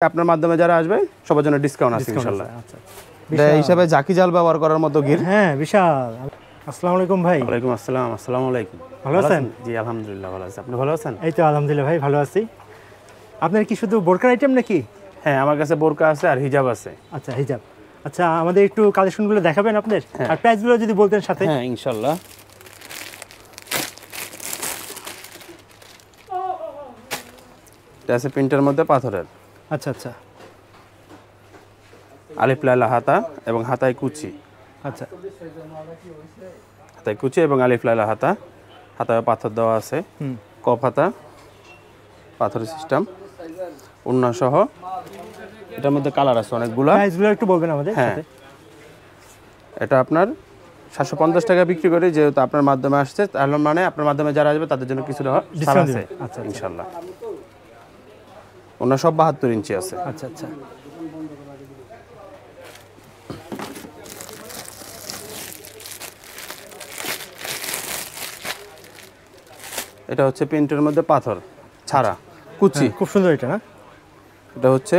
আপনার মাধ্যমে যারা আসবে সবার জন্য ডিসকাউন্ট আছে ইনশাআল্লাহ। আচ্ছা এই হিসাবে জাকি জাল ব্যবহার করার মতো গির। হ্যাঁ বিশাল। আসসালামু আলাইকুম ভাই। ওয়ালাইকুম আসসালাম। আসসালামু আলাইকুম। ভালো আছেন? জি আলহামদুলিল্লাহ ভালো আছি। আপনি ভালো আছেন? এই তো আলহামদুলিল্লাহ ভাই ভালো আছি। আপনার কি শুধু বোরকার আইটেম নাকি? হ্যাঁ আমার কাছে বোরকা আছে আর হিজাব আছে। আচ্ছা হিজাব। আচ্ছা আমাদের একটু কালেকশনগুলো দেখাবেন আপনাদের? আর প্রাইসগুলো যদি বলতেন সাথে। হ্যাঁ ইনশাআল্লাহ। এটা আছে প্রিন্টের মধ্যে পাথরের। আচ্ছা আচ্ছা আলিফ লাইলা হাতা এবং হাতায় কুচি। আচ্ছা হাতায় কুচি এবং আলিফ লাইলা হাতা, হাতায় পাথর দেওয়া আছে। কপ হাতা, পাথরের সিস্টেম, উন্না সহ। এটার মধ্যে কালার আছে অনেকগুলো। প্রাইসগুলো একটু বলবেন আমাদের হ্যাঁ সাথে। এটা আপনার 750 টাকা বিক্রি করে, যেহেতু আপনার মাধ্যমে আসছে তাহলে মানে আপনার মাধ্যমে যারা আসবে তাদের জন্য কিছু ছাড় আছে আচ্ছা ইনশাআল্লাহ। ওনার সব 72 ইঞ্চি আছে। আচ্ছা আচ্ছা এটা হচ্ছে প্রিন্টের মধ্যে পাথর ছাড়া কুচি। খুব সুন্দর এটা না? এটা হচ্ছে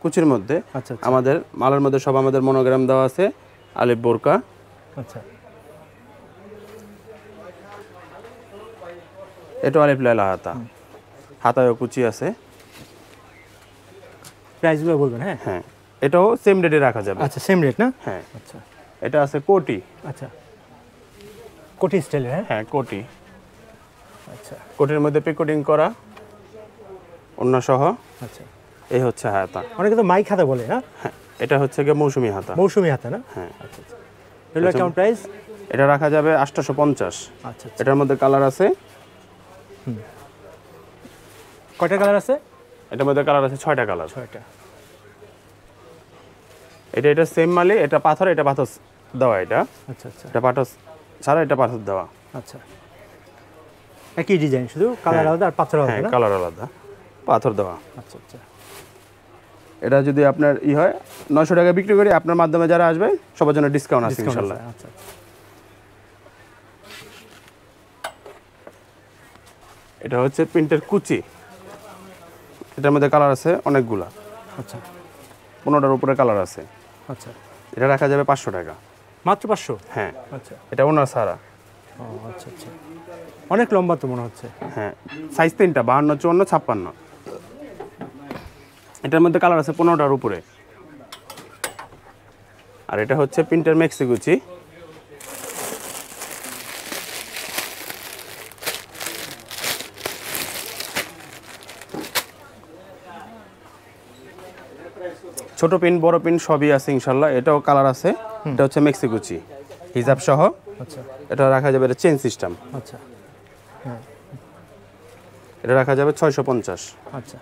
কুচির মধ্যে। আচ্ছা আমাদের মালের মধ্যে সব আমাদের মনোগ্রাম দেওয়া আছে, আলিফ বোরকা। আচ্ছা এটা আলিফ লাইলা হাতা, হাতায়ও কুচি আছে। প্রাইসগুলো বলবেন। হ্যাঁ হ্যাঁ এটাও সেম রেটে রাখা যাবে। আচ্ছা সেম রেট না? হ্যাঁ আচ্ছা এটা আছে কোটি। আচ্ছা কোটি স্টাইলের। হ্যাঁ হ্যাঁ কোটি। আচ্ছা কোটির মধ্যে পিকোটিং করা অন্য সহ। আচ্ছা এই হচ্ছে হাতা। অনেকে তো মাইক হাতা বলে না? হ্যাঁ এটা হচ্ছে গিয়ে মৌসুমি হাতা। মৌসুমি হাতা না? হ্যাঁ আচ্ছা আচ্ছা এগুলো কেমন প্রাইস? এটা রাখা যাবে 850। আচ্ছা আচ্ছা এটার মধ্যে কালার আছে। কয়টা কালার আছে? এটার মধ্যে কালার আছে 6টা কালার। 6টা। এটা সেম মালি। এটা পাথর, এটা পাথর দেওয়া। এটা আচ্ছা আচ্ছা এটা পাথর ছাড়া, এটা পাথর দেওয়া। আচ্ছা একই ডিজাইন, শুধু কালার আলাদা আর পাথর আলাদা হ্যাঁ না? কালার আলাদা, পাথর দেওয়া। আচ্ছা আচ্ছা এটা যদি আপনার হয় 900 টাকা বিক্রি করি, আপনার মাধ্যমে যারা আসবে সবার জন্য ডিসকাউন্ট আছে ইনশাআল্লাহ। আচ্ছা আচ্ছা এটা হচ্ছে প্রিন্টের কুচি। এটার মধ্যে কালার আছে অনেকগুলা। আচ্ছা 15টার উপরে কালার আছে। আচ্ছা এটা রাখা যাবে 500 টাকা মাত্র 500? হ্যাঁ আচ্ছা এটা ওনার সারা। ও আচ্ছা আচ্ছা অনেক লম্বা তো মনে হচ্ছে। হ্যাঁ সাইজ 3টা, 52, 54, 56। এটার মধ্যে কালার আছে 15টার উপরে। আর এটা হচ্ছে প্রিন্টের মেক্সি কুচি। ছোট পিন বড় পিন সবই আছে ইনশাআল্লাহ। এটাও কালার আছে। এটা হচ্ছে মেক্সি কুচি হিজাব সহ। আচ্ছা এটা রাখা যাবে, এটা চেন সিস্টেম। আচ্ছা এটা রাখা যাবে 650। আচ্ছা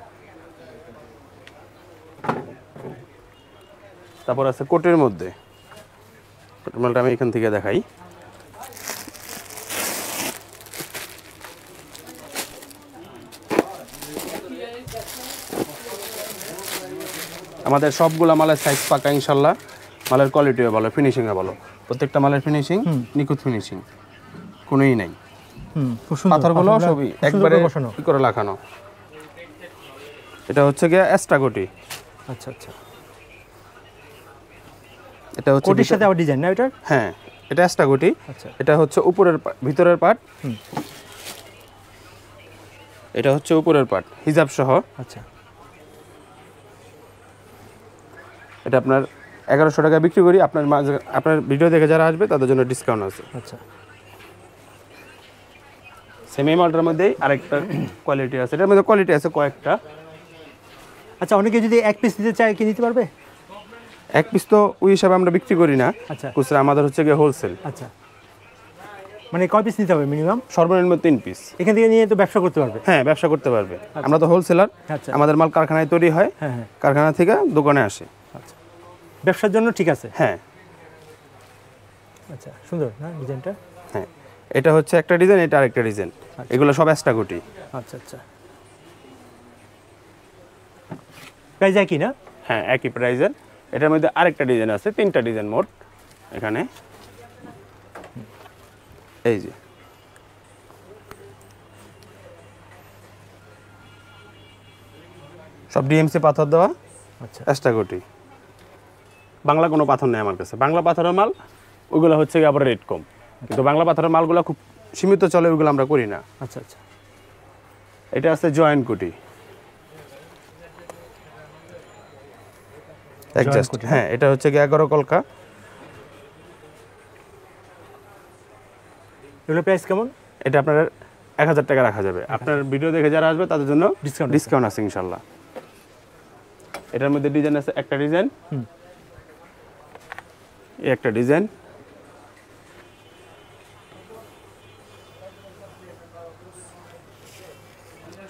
তারপর আছে কোটের মধ্যে। কোটের মালটা আমি এখান থেকে দেখাই। আমাদের সবগুলা মালের সাইজ পাকা ইনশাআল্লাহ। মালের কোয়ালিটিও ভালো, ফিনিশিংও ভালো। প্রত্যেকটা মালের ফিনিশিং নিখুঁত ফিনিশিং, কোনোই নাই। খুব সুন্দর পাথরগুলো সবই একবারে কি করে লাগানো। এটা হচ্ছে গিয়ে এক্সট্রা কোটি। আচ্ছা আচ্ছা এটা হচ্ছে কোটির সাথে আবার ডিজাইন না এটা? হ্যাঁ এটা এক্সট্রা কোটি। আচ্ছা এটা হচ্ছে উপরের ভিতরের পার্ট। এটা হচ্ছে উপরের পার্ট হিজাব সহ। আচ্ছা এটা আপনার 1100 টাকা বিক্রি করি। আপনার ভিডিও দেখে যারা আসবে তাদের জন্য ডিসকাউন্ট আছে। আচ্ছা সেমি মালটার মধ্যেই আরেকটা কোয়ালিটি আছে। এটার মধ্যে কোয়ালিটি আছে কয়েকটা। আচ্ছা অনেকে যদি এক পিস নিতে চায় কি নিতে পারবে? এক পিস তো ওই হিসাবে আমরা বিক্রি করি না। আচ্ছা খুচরা আমাদের হচ্ছে গিয়ে হোলসেল। আচ্ছা মানে কয় পিস নিতে হবে মিনিমাম? সর্বনিম্ন 3 পিস। এখান থেকে নিয়ে তো ব্যবসা করতে পারবে? হ্যাঁ ব্যবসা করতে পারবে। আমরা তো হোলসেলার। আচ্ছা আমাদের মাল কারখানায় তৈরি হয়। হ্যাঁ হ্যাঁ কারখানা থেকে দোকানে আসে। আচ্ছা ব্যবসার জন্য ঠিক আছে। হ্যাঁ আচ্ছা সুন্দর না ডিজাইনটা? হ্যাঁ এটা হচ্ছে একটা ডিজাইন, এটা আরেকটা ডিজাইন। এগুলো সব এক্সট্রা কোটি। আচ্ছা আচ্ছা প্রাইস একই না? হ্যাঁ একই প্রাইজের। এটার মধ্যে আরেকটা ডিজাইন আছে, 3টা ডিজাইন মোট এখানে। এই যে সব ডিএমসি পাথর দেওয়া, আচ্ছা এক্সট্রা কোটি। বাংলা কোনো পাথর নেই আমার কাছে, বাংলা পাথরের মাল ওগুলো হচ্ছে গিয়ে আবার রেট কম, কিন্তু বাংলা পাথরের মালগুলো খুব সীমিত চলে, ওইগুলো আমরা করি না। আচ্ছা আচ্ছা। এটা আছে জয়েন্ট কুটি, অ্যাডজাস্ট। হ্যাঁ, এটা হচ্ছে গিয়ে 11 কলকা। এগুলো প্রাইস কেমন? এটা আপনার 1000 টাকা রাখা যাবে। আপনার ভিডিও দেখে যারা আসবে তাদের জন্য ডিসকাউন্ট ডিসকাউন্ট আছে ইনশাল্লাহ। এটার মধ্যে ডিজাইন আছে, একটা ডিজাইন, এই একটা ডিজাইন,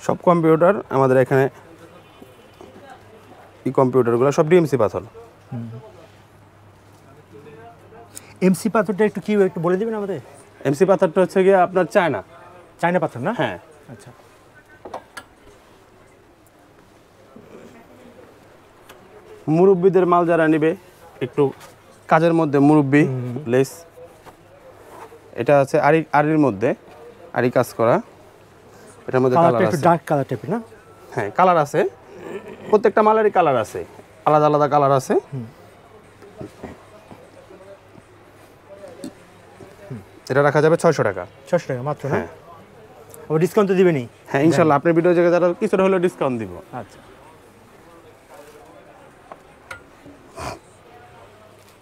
সব কম্পিউটার আমাদের এখানে, এই কম্পিউটারগুলো সব ডিএমসি পাথর। এমসি পাথরটা একটু কি একটু বলে দিবেন আমাদের? এমসি পাথরটা হচ্ছে গিয়ে আপনার চায়না, চায়না পাথর না? হ্যাঁ। আচ্ছা। মুরব্বিদের মাল যারা নেবে, একটু কাজের মধ্যে মুরব্বি লেস, এটা আছে আরির মধ্যে, আরি কাজ করা। এটার মধ্যে কালার একটু আছে, ডার্ক কালার টাইপের না? হ্যাঁ কালার আছে, প্রত্যেকটা মালেরই কালার আছে, আলাদা আলাদা কালার আছে। এটা রাখা যাবে 600 টাকা। 600 টাকা মাত্র না? হ্যাঁ। আবার ডিসকাউন্ট তো দিবেনই? হ্যাঁ ইনশাল্লাহ, আপনার ভিডিও জায়গায় যারা কিছুটা হলেও ডিসকাউন্ট দিব। আচ্ছা।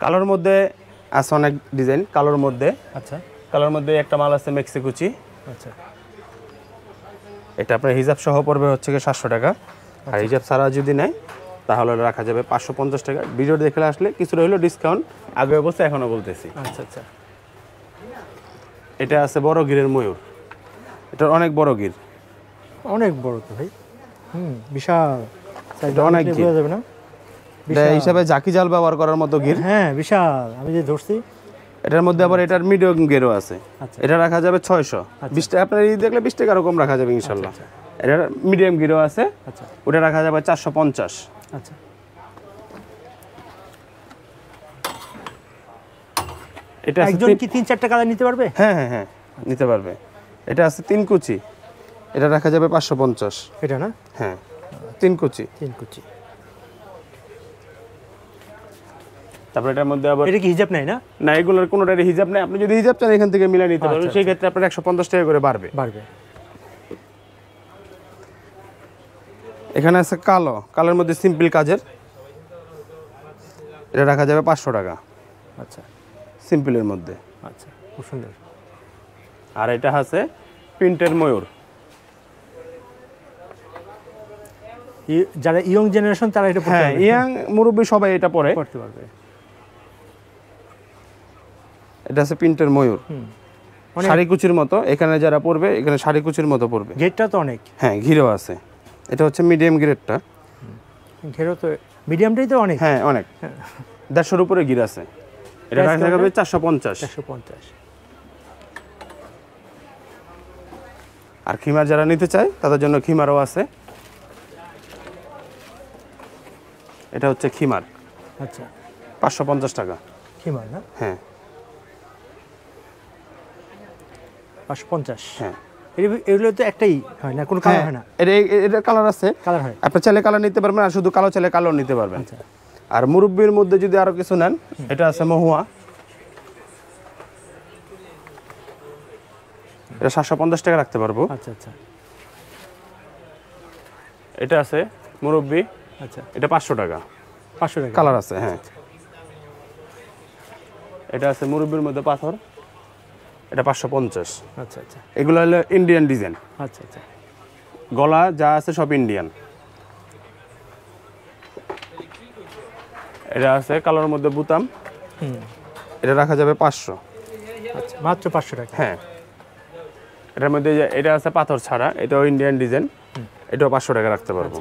কালোর মধ্যে আছে অনেক ডিজাইন, কালোর মধ্যে। আচ্ছা। কালোর মধ্যে একটা মাল আছে মেক্সিকুচি। আচ্ছা। এটা আপনার হিজাব সহ পড়বে হচ্ছে গিয়ে 700 টাকা, আর হিজাব ছাড়া যদি নেয় তাহলে রাখা যাবে 550 টাকা। ভিডিও দেখলে আসলে কিছুটা হলেও ডিসকাউন্ট আগে বলছে, এখনও বলতেছি। আচ্ছা আচ্ছা। এটা আছে বড় গিরের ময়ূর, এটা অনেক বড় গির, অনেক বড় তো ভাই, বিশাল সাইজ, অনেক অনেক গির। বোঝা যাবে না? এটা হিসাবে জাকি জাল ব্যবহার করার মতো গির। হ্যাঁ বিশাল, আমি যে ধরছি। এটার মধ্যে আবার এটার মিডিয়াম গিরও আছে। আচ্ছা। এটা রাখা যাবে 600। 20 টাকা, আপনার এই দেখলে 20 টাকা এরকম রাখা যাবে ইনশাল্লাহ। এটার মিডিয়াম গিরও আছে। আচ্ছা। ওটা রাখা যাবে 450। আচ্ছা। এটা একজন কি 3-4টা কালার নিতে পারবে? হ্যাঁ হ্যাঁ হ্যাঁ, নিতে পারবে। এটা আছে 3 কুচি, এটা রাখা যাবে 550। এটা না? হ্যাঁ 3 কুচি। 3 কুচি। তারপর এটার মধ্যে আবার এটা কি হিজাব নাই না? না, এগুলোর কোনোটারই হিজাব নেই। আপনি যদি হিজাব চান এখান থেকে মিলাই নিতে পারবেন, সেই ক্ষেত্রে আপনার 150 টাকা করে বাড়বে। এখানে আছে কালো, কালোর মধ্যে সিম্পল কাজের, এটা রাখা যাবে 500 টাকা। আচ্ছা। সিম্পলের মধ্যে। আচ্ছা, খুব সুন্দর। আর এটা আছে প্রিন্টের ময়ূর, যারা ইয়ং জেনারেশন তারা এটা পড়তে পারবে। ইয়াং মুরব্বি সবাই এটা পড়তে পারবে। এটা আছে প্রিন্টের ময়ূর, শাড়ি কুচির মতো। এখানে যারা পড়বে, এখানে শাড়ি কুচির মতো পড়বে। গেটটা তো অনেক। হ্যাঁ, ঘিরেও আছে। এটা হচ্ছে মিডিয়াম গ্রেডটা। ঘিরও তো মিডিয়ামটাই তো অনেক। হ্যাঁ অনেক, 150-এর উপরে গির আছে। এটা রাখা যাবে 450। 450। আর খিমার যারা নিতে চায় তাদের জন্য খিমারও আছে। এটা হচ্ছে খিমার। আচ্ছা, 550 টাকা। খিমার না? হ্যাঁ 550। হ্যাঁ, এগুলো তো একটাই হয় না, কোনো কালার হয় না? এটা কালার আছে, কালার হয়। আপনি চাইলে কালার নিতে পারবেন, আর শুধু কালো চাইলে কালো নিতে পারবেন। আচ্ছা। আর মুরব্বির মধ্যে যদি আরো কিছু নেন, এটা আছে মহুয়া, এটা 750 টাকা রাখতে পারবো। আচ্ছা আচ্ছা। এটা আছে মুরব্বি, আচ্ছা, এটা 500 টাকা। 500 টাকা কালার আছে। হ্যাঁ, এটা আছে মুরব্বির মধ্যে পাথর, এটা 550। আচ্ছা আচ্ছা। এগুলো হলো ইন্ডিয়ান ডিজাইন। আচ্ছা আচ্ছা। গলা যা আছে সব ইন্ডিয়ান। এটা আছে কালোর মধ্যে বুতাম, এটা রাখা যাবে 500। আচ্ছা, মাত্র 500 টাকা। হ্যাঁ, এটার মধ্যে এটা আছে পাথর ছাড়া, এটাও ইন্ডিয়ান ডিজাইন, এটাও 500 টাকা রাখতে পারবো।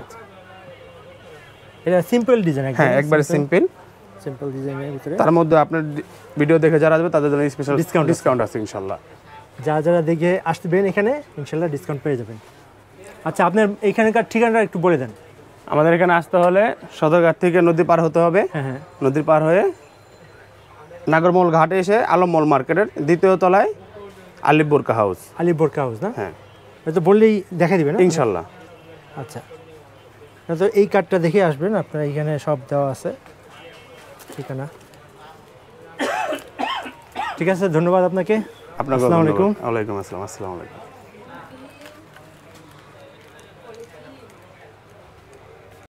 এটা সিম্পল ডিজাইন। হ্যাঁ, একবারে সিম্পল ডিজাইনের ভিতরে। তার মধ্যে আপনার ভিডিও দেখে যারা আসবে তাদের জন্য স্পেশাল ডিসকাউন্ট আছে ইনশাল্লাহ। যারা দেখে আসবেন এখানে ইনশাল্লাহ ডিসকাউন্ট পেয়ে যাবেন। আচ্ছা, আপনার এইখানকার ঠিকানাটা একটু বলে দেন। আমাদের এখানে আসতে হলে সদরঘাট থেকে নদী পার হতে হবে। হ্যাঁ, নদী পার হয়ে নাগরমল ঘাটে এসে আলমমল মার্কেটের 2য় তলায় আলিফ বোরকা হাউস। আলিফ বোরকা হাউস না? হ্যাঁ, তো বললেই দেখা দিবে না ইনশাল্লাহ। আচ্ছা, তো এই কার্ডটা দেখে আসবেন, আপনার এখানে সব দেওয়া আছে ঠিকানা। ঠিক আছে, ধন্যবাদ আপনাকে। আপনাকে আসসালামু আলাইকুম। ওয়ালাইকুম আসসালাম। আসসালামু আলাইকুম।